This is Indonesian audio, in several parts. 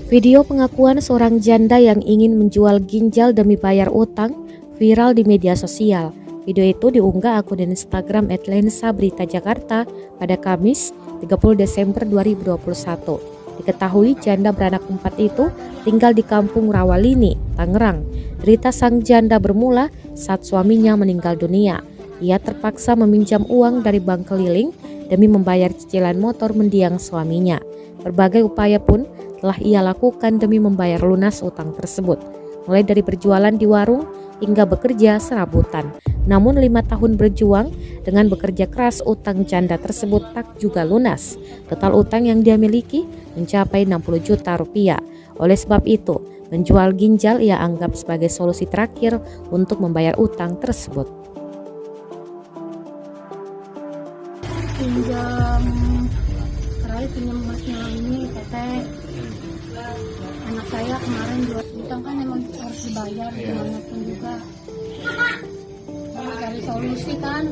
Video pengakuan seorang janda yang ingin menjual ginjal demi bayar utang viral di media sosial. Video itu diunggah akun Instagram @lensaberitajakarta pada Kamis 30 Desember 2021. Diketahui janda beranak 4 itu tinggal di Kampung Rawalini, Tangerang. Derita sang janda bermula saat suaminya meninggal dunia. Ia terpaksa meminjam uang dari bank keliling demi membayar cicilan motor mendiang suaminya. Berbagai upaya pun telah ia lakukan demi membayar lunas utang tersebut, mulai dari berjualan di warung hingga bekerja serabutan. Namun 5 tahun berjuang dengan bekerja keras, utang janda tersebut tak juga lunas. Total utang yang dia miliki mencapai 60 juta rupiah. Oleh sebab itu, menjual ginjal ia anggap sebagai solusi terakhir untuk membayar utang tersebut. Pinjam emasnya ini teteh. Anak saya kemarin 2 juta kan emang harus dibayar gimana pun juga. Harus cari solusi kan.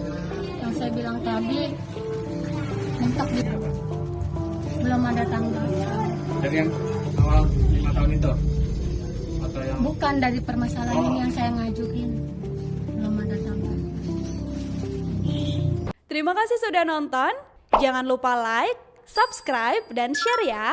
Yang saya bilang tadi mentok gitu. Belum ada tanggal. Dari yang awal 5 tahun itu? Atau yang... Bukan dari permasalahan ini yang saya ngajuin. Belum ada tanggal. Terima kasih sudah nonton. Jangan lupa like, subscribe, dan share ya.